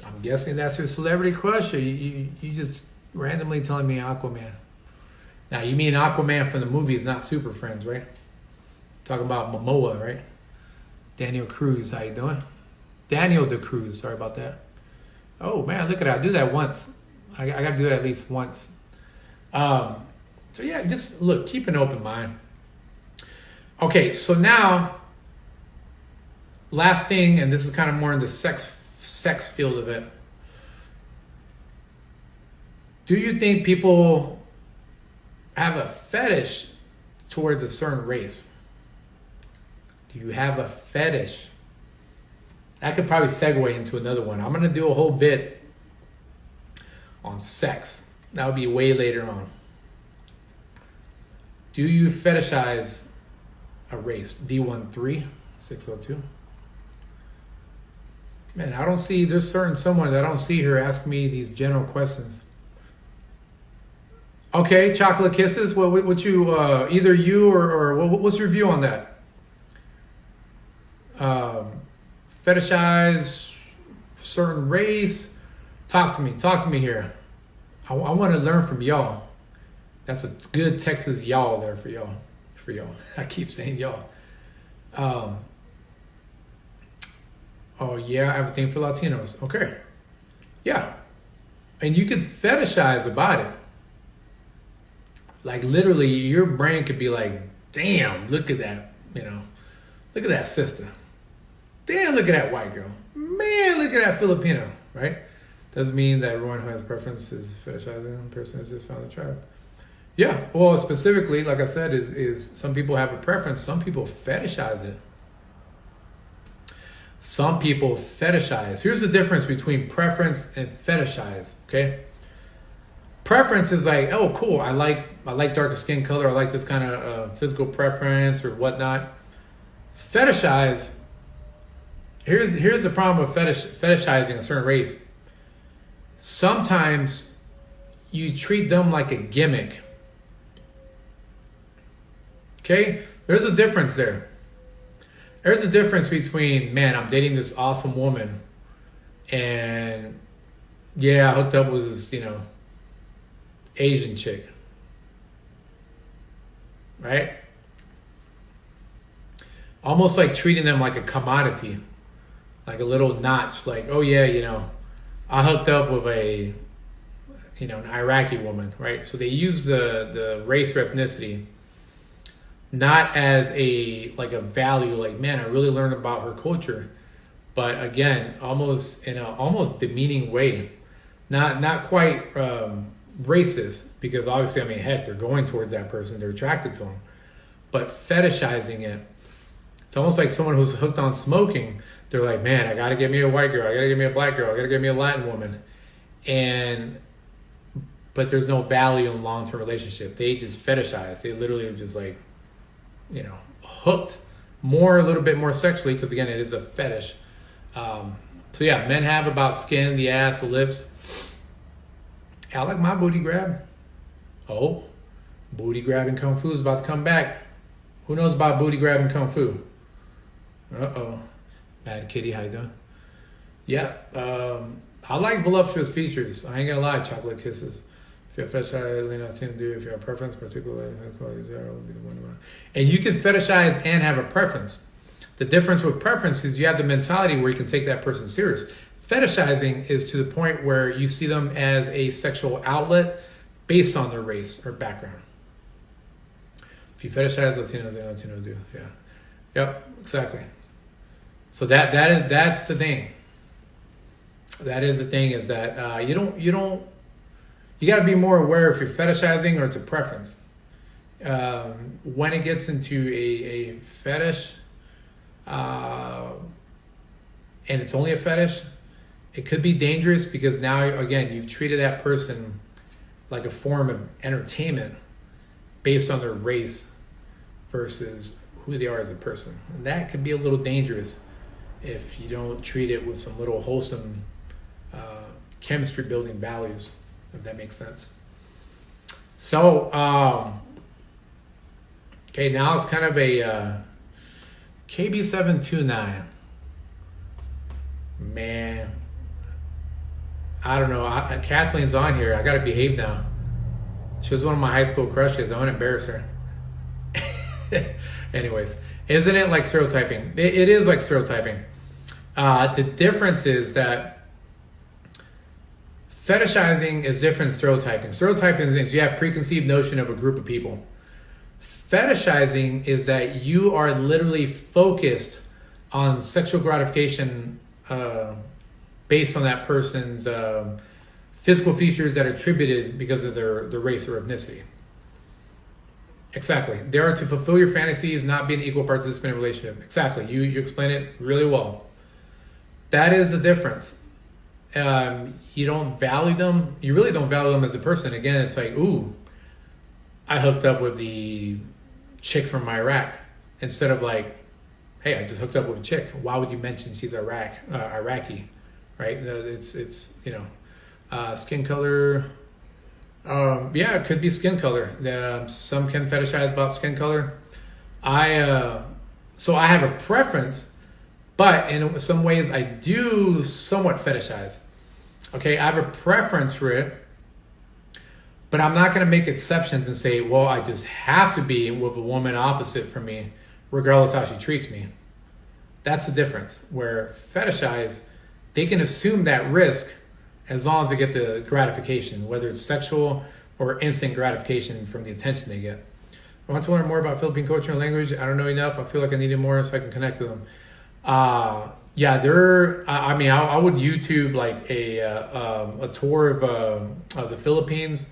I'm guessing that's your celebrity crush, or you just randomly telling me Aquaman. Now, you mean Aquaman from the movies, not Super Friends, right? Talking about Momoa, right? Daniel Cruz, how you doing? Daniel the Cruz, sorry about that. Oh, man, look at that. I do that once. I got to do that at least once. So, yeah, just look, keep an open mind. Okay, so now, last thing, and this is kind of more in the sex field of it. Do you think people have a fetish towards a certain race? Do you have a fetish? That could probably segue into another one. I'm going to do a whole bit on sex. That'll be way later on. Do you fetishize a race? D13602. Man, I don't see, there's someone that I don't see here ask me these general questions. Okay, chocolate kisses. What you, either you or what's your view on that? Fetishize certain race. Talk to me here. I want to learn from y'all. That's a good Texas y'all there for y'all. I keep saying y'all. Oh yeah, I have a thing for Latinos. Okay. Yeah. And you could fetishize about it. Like literally your brain could be like, damn, look at that, look at that sister. Damn, look at that white girl. Man, look at that Filipino, right? Doesn't mean that everyone who has preference is fetishizing a person who's just found the tribe. Yeah, well, specifically, like I said, is some people have a preference. Some people fetishize it. Some people fetishize. Here's the difference between preference and fetishize, okay? Preference is like, oh, cool, I like darker skin color. I like this kind of physical preference or whatnot. Fetishize. Here's the problem with fetishizing a certain race. Sometimes you treat them like a gimmick. Okay? There's a difference there. There's a difference between, man, I'm dating this awesome woman and yeah, I hooked up with this, Asian chick. Right? Almost like treating them like a commodity. Like a little notch. Like, oh yeah, I hooked up with an Iraqi woman, right? So they use the race or ethnicity not as a value, like, man, I really learned about her culture, but again, almost in a almost demeaning way, not quite racist, because obviously, heck, they're going towards that person, they're attracted to them, but fetishizing it. It's almost like someone who's hooked on smoking. They're like, man, I gotta get me a white girl, I gotta get me a black girl, I gotta get me a Latin woman, but there's no value in long-term relationship. They just fetishize. They literally are just like, hooked a little bit more sexually, because again, it is a fetish. So yeah, men have about skin, the ass, the lips. I like my booty grab. Oh, booty grabbing kung fu is about to come back. Who knows about booty grabbing kung fu? Uh-oh. Bad kitty, how you doing? Yeah, I like voluptuous features. I ain't gonna lie, chocolate kisses. If you're a fetishize, lean out to do. If you have a preference, particularly, and you can fetishize and have a preference. The difference with preference is you have the mentality where you can take that person serious. Fetishizing is to the point where you see them as a sexual outlet based on their race or background. If you fetishize Latinos, they Latino do. Yeah. Yep, exactly. So that's the thing. That is the thing, is that you got to be more aware if you're fetishizing or it's a preference. When it gets into a fetish, and it's only a fetish, it could be dangerous, because now, again, you've treated that person like a form of entertainment based on their race versus who they are as a person. And that could be a little dangerous if you don't treat it with some little wholesome chemistry building values, if that makes sense. So, okay, now it's kind of a KB729. Man, I don't know. Kathleen's on here. I got to behave now. She was one of my high school crushes. I want to embarrass her. Anyways, isn't it like stereotyping? It is like stereotyping. The difference is that fetishizing is different than stereotyping. Stereotyping is you have preconceived notion of a group of people. Fetishizing is that you are literally focused on sexual gratification based on that person's physical features that are attributed because of their race or ethnicity. Exactly. They are to fulfill your fantasies, not be an equal participant in a relationship. Exactly. You explain it really well. That is the difference. You don't value them. You really don't value them as a person. Again, it's like, ooh, I hooked up with the chick from Iraq, instead of like, hey, I just hooked up with a chick. Why would you mention she's Iraqi, right? It's skin color. Yeah, it could be skin color. Some can fetishize about skin color. So I have a preference, but in some ways I do somewhat fetishize. Okay, I have a preference for it, but I'm not going to make exceptions and say, well, I just have to be with a woman opposite from me, regardless how she treats me. That's the difference. Where fetishize, they can assume that risk as long as they get the gratification, whether it's sexual or instant gratification from the attention they get. I want to learn more about Philippine culture and language. I don't know enough. I feel like I needed more so I can connect to them. Yeah, I would YouTube like a tour of the Philippines.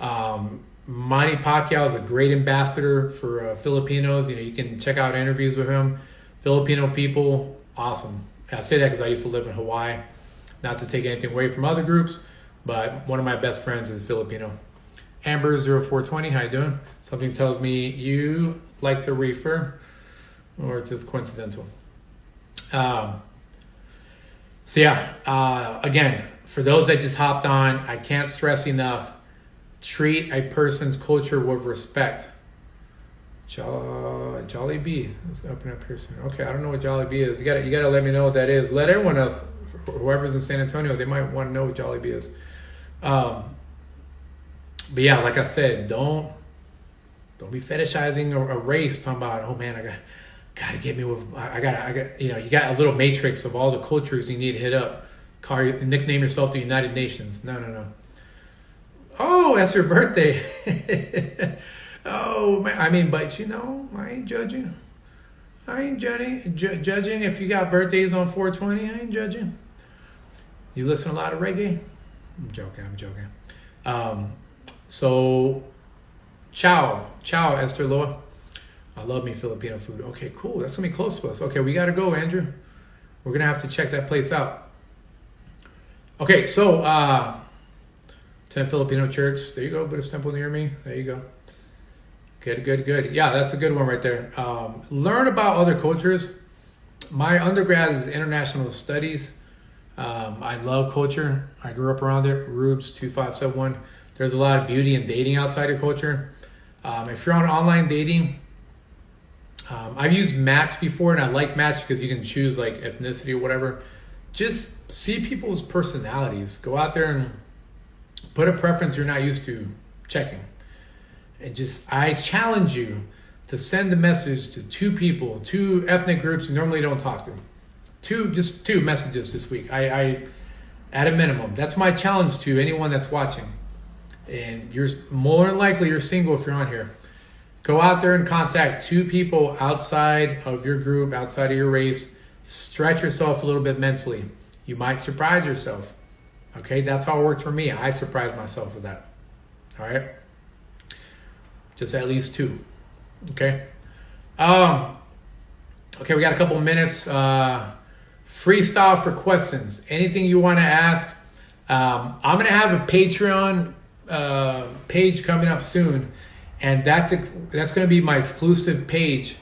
Manny Pacquiao is a great ambassador for Filipinos. You can check out interviews with him. Filipino people, awesome. I say that because I used to live in Hawaii. Not to take anything away from other groups, but one of my best friends is Filipino. Amber0420, how you doing? Something tells me you like the reefer, or it's just coincidental. Again, for those that just hopped on, I can't stress enough, treat a person's culture with respect. Jolly Bee is up here soon. Okay, I don't know what Jolly Bee is. You gotta let me know what that is. Let everyone else, whoever's in San Antonio, they might want to know what Jolly Bee is. But yeah, like I said, don't be fetishizing a race. Talking about, oh man, I gotta get me with. I got. You got a little matrix of all the cultures you need to hit up. Nickname yourself the United Nations. No. Oh, that's your birthday. Oh man, but I ain't judging. I ain't judging if you got birthdays on 420. I ain't judging. You listen to a lot of reggae? I'm joking. So, ciao, Esther Loa. I love me Filipino food. Okay, cool. That's gonna be close to us. Okay, we gotta go, Andrew. We're gonna have to check that place out. Okay, so 10 Filipino church. There you go. Buddhist temple near me. There you go. Good. Yeah, that's a good one right there. Learn about other cultures. My undergrad is international studies. I love culture. I grew up around it. Rubes 2571. There's a lot of beauty in dating outside your culture. If you're on online dating, I've used Match before, and I like Match because you can choose like ethnicity or whatever. Just see people's personalities. Go out there and put a preference you're not used to checking. And I challenge you to send a message to two ethnic groups you normally don't talk to. Just two messages this week. I at a minimum. That's my challenge to anyone that's watching. And you're more than likely you're single if you're on here. Go out there and contact two people outside of your group, outside of your race. Stretch yourself a little bit mentally. You might surprise yourself. Okay, that's how it worked for me. I surprised myself with that. All right. Just at least two. Okay. Okay, we got a couple minutes. Freestyle for questions. Anything you want to ask. I'm going to have a Patreon page coming up soon. And that's going to be my exclusive page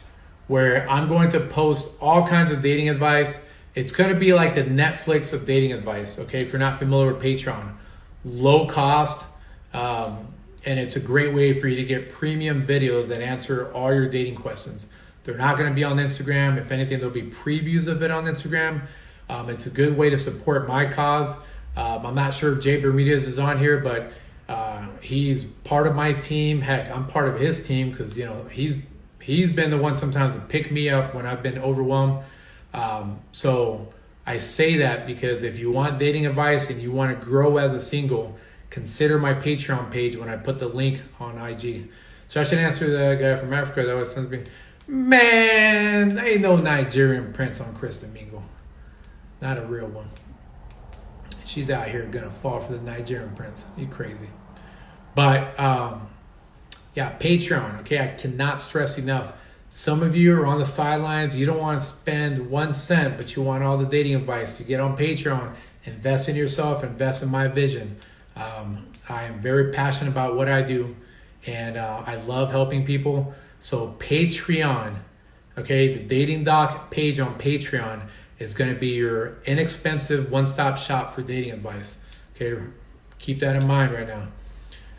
where I'm going to post all kinds of dating advice. It's going to be like the Netflix of dating advice. Okay, if you're not familiar with Patreon. Low cost. And it's a great way for you to get premium videos that answer all your dating questions. They're not going to be on Instagram. If anything, there'll be previews of it on Instagram. It's a good way to support my cause. I'm not sure if Jay Bermudez is on here, but he's part of my team. Heck, I'm part of his team because he's been the one sometimes to pick me up when I've been overwhelmed. So I say that because if you want dating advice and you want to grow as a single, consider my Patreon page when I put the link on IG. So I should answer the guy from Africa that always sends me, man, there ain't no Nigerian prince on Kristen Mingle. Not a real one. She's out here gonna fall for the Nigerian prince. You crazy. But yeah, Patreon. Okay, I cannot stress enough. Some of you are on the sidelines. You don't want to spend 1 cent, but you want all the dating advice. You get on Patreon, invest in yourself, invest in my vision. I am very passionate about what I do, and I love helping people. So Patreon, okay, the Dating Doc page on Patreon is going to be your inexpensive one-stop shop for dating advice. Okay, keep that in mind right now.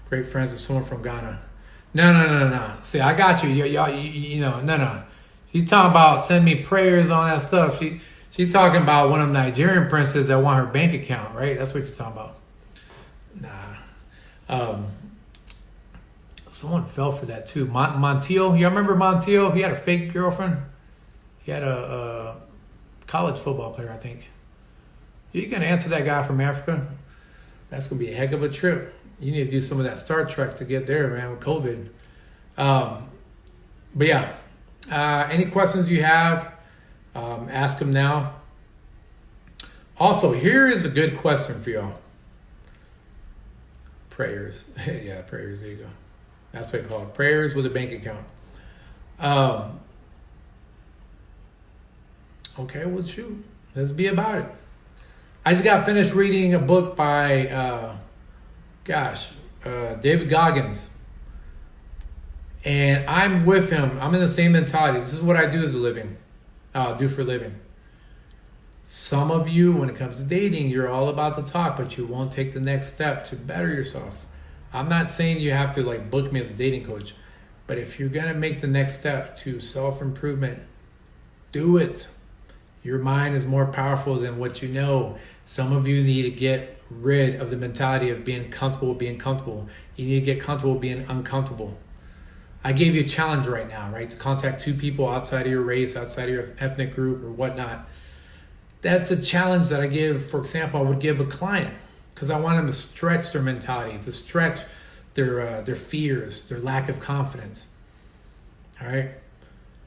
Great friends with someone from Ghana. No. See, I got you. No. She's talking about send me prayers on that stuff. She's talking about one of them Nigerian princes that want her bank account, right? That's what you're talking about. Nah. Someone fell for that too. Montiel, y'all remember Montiel? He had a fake girlfriend. He had a college football player, I think. You gonna answer that guy from Africa? That's gonna be a heck of a trip. You need to do some of that Star Trek to get there, man, with COVID. But yeah, any questions you have, ask them now. Also, here is a good question for y'all. Prayers. Yeah, prayers. There you go. That's what they call it. Prayers with a bank account. Okay, well, shoot. Let's be about it. I just got finished reading a book by, David Goggins. And I'm with him. I'm in the same mentality. This is what I do as a living. Do for a living. Some of you, when it comes to dating, you're all about the talk, but you won't take the next step to better yourself. I'm not saying you have to like book me as a dating coach, but if you're going to make the next step to self-improvement, do it. Your mind is more powerful than what you know. Some of you need to get rid of the mentality of being comfortable. You need to get comfortable being uncomfortable. I gave you a challenge right now, right? To contact two people outside of your race, outside of your ethnic group or whatnot. That's a challenge that I give, for example, I would give a client because I want them to stretch their mentality, to stretch their fears, their lack of confidence. All right.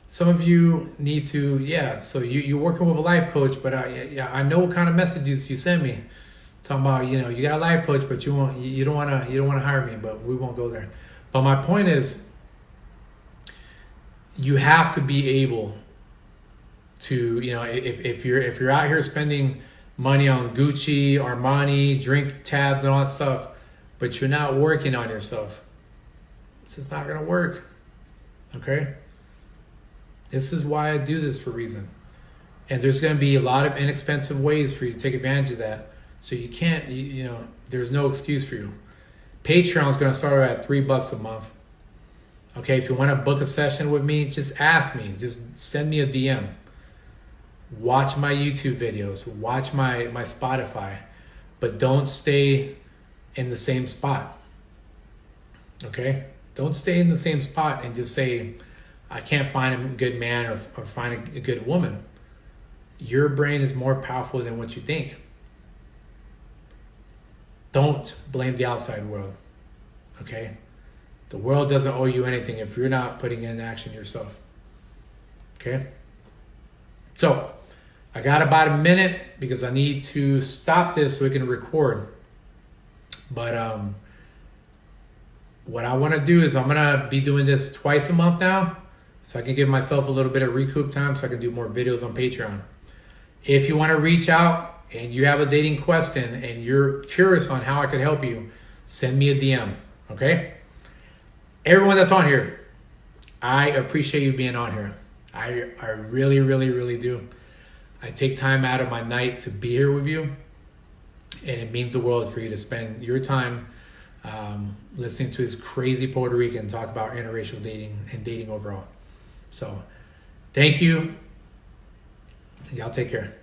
Some of you need to, so you're working with a life coach, but I know what kind of messages you send me. Talking about, you got a life coach, but you don't want to hire me, but we won't go there. But my point is, you have to be able to, if you're out here spending money on Gucci, Armani, drink tabs and all that stuff, but you're not working on yourself, it's just not going to work. Okay? This is why I do this for a reason. And there's going to be a lot of inexpensive ways for you to take advantage of that. So you can't, there's no excuse for you. Patreon is going to start at $3 a month. Okay, if you want to book a session with me, just ask me. Just send me a DM. Watch my YouTube videos. Watch my Spotify. But don't stay in the same spot. Okay? Don't stay in the same spot and just say, I can't find a good man or find a good woman. Your brain is more powerful than what you think. Don't blame the outside world. Okay? The world doesn't owe you anything if you're not putting in action yourself. Okay? So, I got about a minute because I need to stop this so we can record. But what I want to do is I'm going to be doing this twice a month now, so I can give myself a little bit of recoup time so I can do more videos on Patreon. If you want to reach out and you have a dating question and you're curious on how I could help you, send me a DM. Okay? Everyone that's on here, I appreciate you being on here. I really, really, really do. I take time out of my night to be here with you, and it means the world for you to spend your time listening to this crazy Puerto Rican talk about interracial dating and dating overall. So, thank you. Y'all take care.